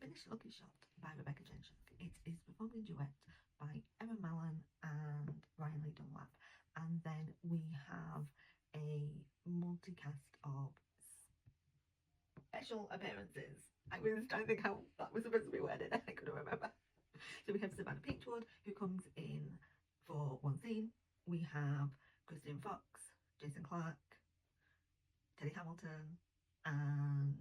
finished look is shot by Rebecca Jenshak. It is performed in duet by Erin Mallon and Dunlap. And then we have a multicast of special appearances. I was trying to think how that was supposed to be worded and I couldn't remember. So we have Savannah Peachwood, who comes in for one scene. We have Christian Fox, Jason Clarke, Teddy Hamilton, and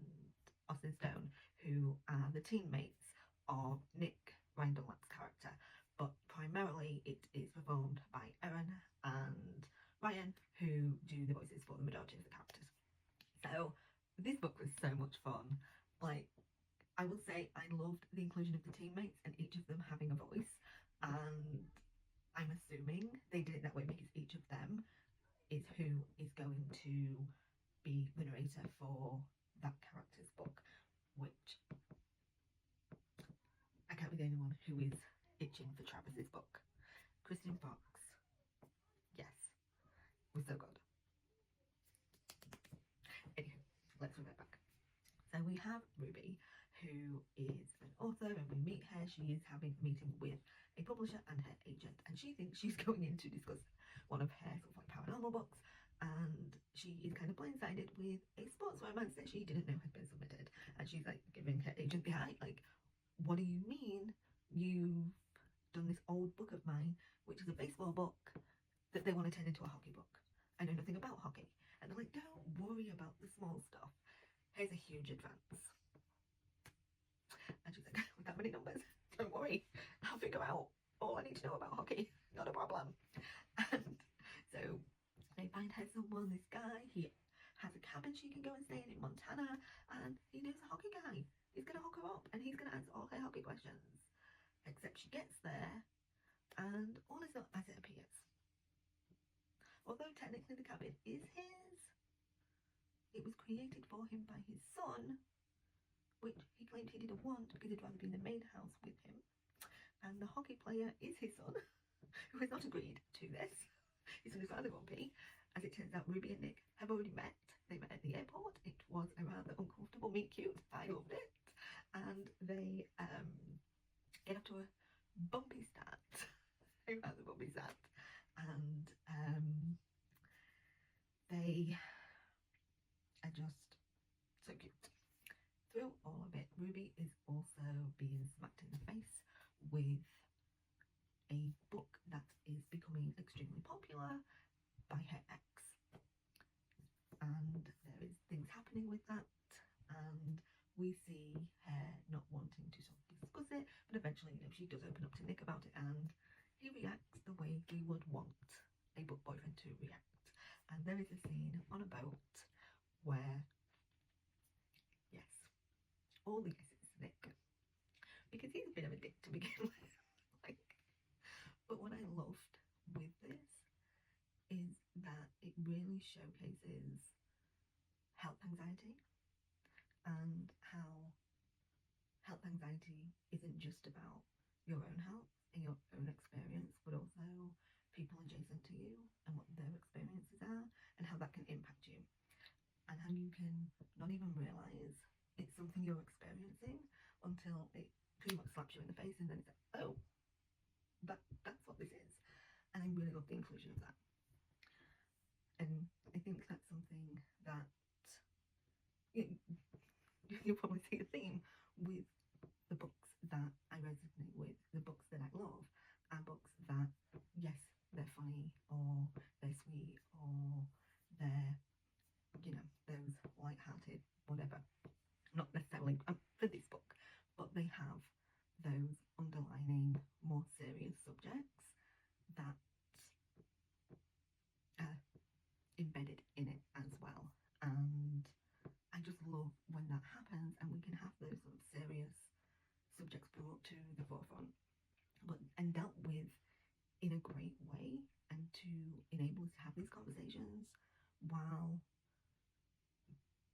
Austin Stone, who are the teammates of Nick, Ryan Dunlap's character, but primarily it is performed by Erin and Ryan, who do the voices for the majority of the characters. So this book was so much fun. Like, I will say I loved the inclusion of the teammates and each of them having a voice, and I'm assuming they did it that way because each of them is who is going to be the narrator for that character's book, which I can't be the only one who is itching for Travis's book. Christian Fox, yes, was so good. Anywho, let's move it back. So we have Ruby, who is an author, and we meet her. She is having a meeting with a publisher and her agent, and she thinks she's going in to discuss one of her sort of like paranormal books, and she is kind of blindsided with a sports romance that she didn't know had been submitted, and she's like giving her agent the eye, like, what do you mean you've done this old book of mine, which is a baseball book, that they want to turn into a hockey book? I know nothing about hockey. And they're like, don't worry about the small stuff. Here's a huge advance. And she's like, with that many numbers, don't worry, I'll figure out all I need to know about hockey, not a problem. And so they find her someone, this guy, he has a cabin she can go and stay in Montana, and he knows a hockey guy. He's going to hook her up and he's going to answer all her hockey questions. Except she gets there and all is not as it appears. Although technically the cabin is his, it was created for him by his son, which he claimed he didn't want because he'd rather be in the main house with him. And the hockey player is his son, who has not agreed to this. His son is rather grumpy. As it turns out, Ruby and Nick have already met. They met at the airport. It was a rather uncomfortable meet cute. I loved it. And they get up to a bumpy start. A rather bumpy start. And they are just so cute. Through all of it, Ruby is also being smacked in the face with a book that is becoming extremely popular by her ex. And there is things happening with that, and we see her not wanting to sort of discuss it, but eventually, you know, she does open up to Nick about it, and he reacts the way he would want a book boyfriend to react. And there is a scene on a boat where, yes, all the yeses, Nick, because he's a bit of a dick to begin with. Like, but what I loved with this is that it really showcases health anxiety and how health anxiety isn't just about your own health and your own experience, but also people adjacent to you and what their experiences are and how that can impact you, and how you can not even realize it's something you're experiencing until it pretty much slaps you in the face, and then it's like, oh, that's what this is. And I really love the inclusion of that. And I think that's something that you'll probably see a theme with the books that I resonate with. The books that I love are books that, yes, they're funny or they're sweet or they're, you know, those light-hearted, whatever. Not necessarily for this book, but they have those underlining more serious subjects that are embedded in it as well. And I just love when that happens and we can have those sort of serious subjects brought to the forefront, but and dealt with in a great way, and to enable us to have these conversations while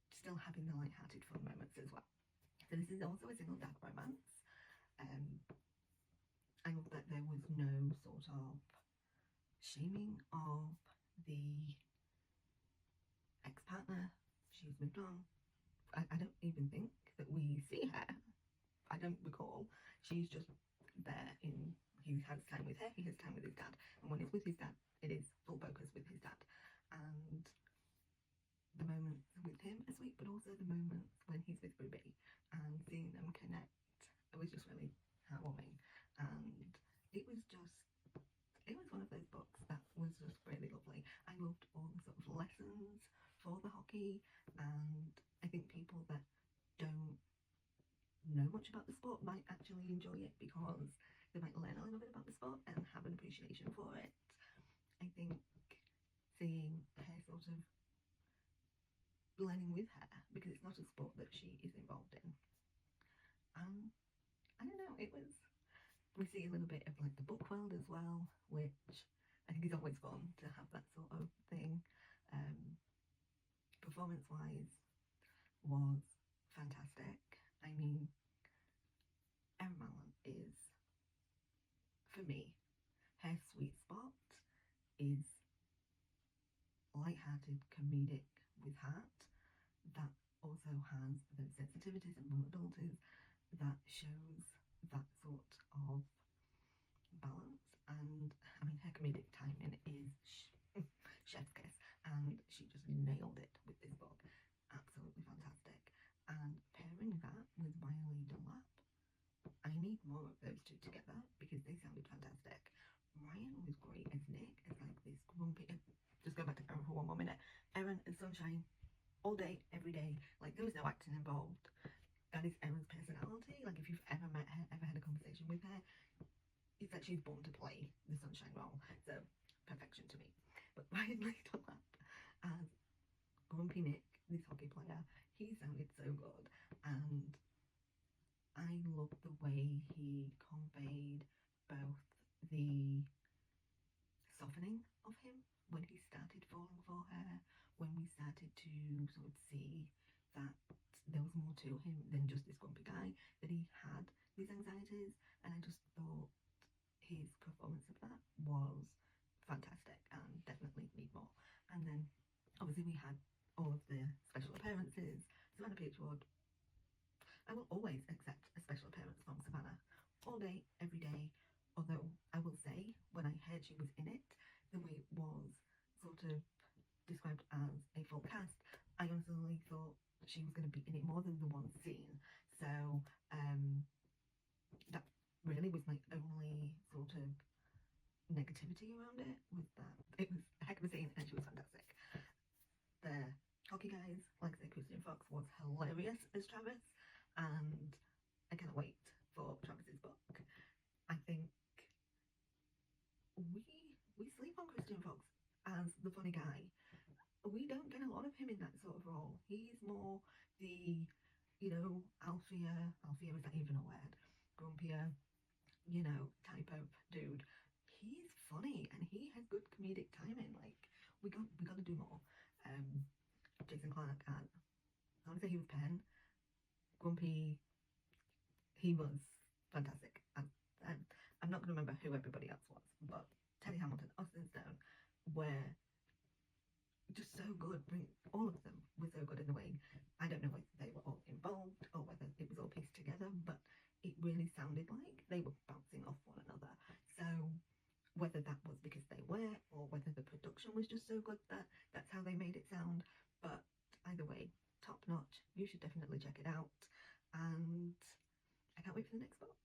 still having the light-hearted fun moments as well. So this is also a single dark romance. I love that there was no sort of shaming of the ex-partner. She's moved on. I don't even think that we see her. I don't recall. She's just there he has time with her, he has time with his dad, and when he's with his dad, it is full focus with his dad. And the moments with him are sweet, but also the moments when he's with Ruby and seeing them connect, it was just really heartwarming. And it was one of those books that was just really lovely. I loved all the sort of lessons for the hockey, and I think people that don't know much about the sport might actually enjoy it because they might learn a little bit about the sport and have an appreciation for it. I think seeing her sort of learning with her, because it's not a sport that she is involved in. I don't know, we see a little bit of like the book world as well, which I think is always fun to have that sort of thing. Performance wise was fantastic. I mean, Erin Mallon is, for me, her sweet spot is light-hearted, comedic with heart that also has the sensitivities and vulnerabilities that shows that sort of balance. And I mean, her comedic timing is chef's kiss, and she just nailed it with this book. Absolutely fantastic. And pairing that with Dunlap, I need more of those two together because they sounded fantastic. Ryan was great as Nick, as like this grumpy. Just go back to Erin for one more minute. Erin and Sunshine, all day, every day. Like, there was no acting involved. That is Erin's personality. Like, if you've ever met her, ever had a conversation with her, it's that she's born to play the Sunshine role. So, perfection to me. But Ryan Dunlap as Grumpy Nick, this hockey player, he sounded so good. And I loved the way he conveyed both the softening of him when he started falling for her, when we started to sort of see that there was more to him than just this grumpy guy, that he had these anxieties, and I just thought his performance of that was fantastic and definitely need more. And then obviously we had all of the special appearances. Savannah Peachwood, I will always accept a special appearance from Savannah all day, every day. Although I will say, when I heard she was in it, the way it was sort of described as a full cast, I honestly thought she was going to be in it more than the one scene. So that really was my only sort of negativity around it, was that it was a heck of a scene and she was fantastic. The hockey guys, like I say, Christian Fox was hilarious as Travis, and I cannot wait for Travis's book. I think we sleep on Christian Fox as the funny guy. We don't get a lot of him in that sort of role. He's more the, alphier, is that even a word? Grumpier, type of dude. He's funny and he has good comedic timing. Like, we got to do more. Jason Clarke, and I want to say he was Penn. Grumpy, he was fantastic. And I'm not going to remember who everybody else was, but Teddy Hamilton, Austin Stone were just so good. All of them were so good in the way. I don't know whether they were all involved or whether it was all pieced together, but it really sounded like they were bouncing off one another. So whether that was because they were, or whether the production was just so good that that's how they made it sound, but either way, top notch. You should definitely check it out, and I can't wait for the next book.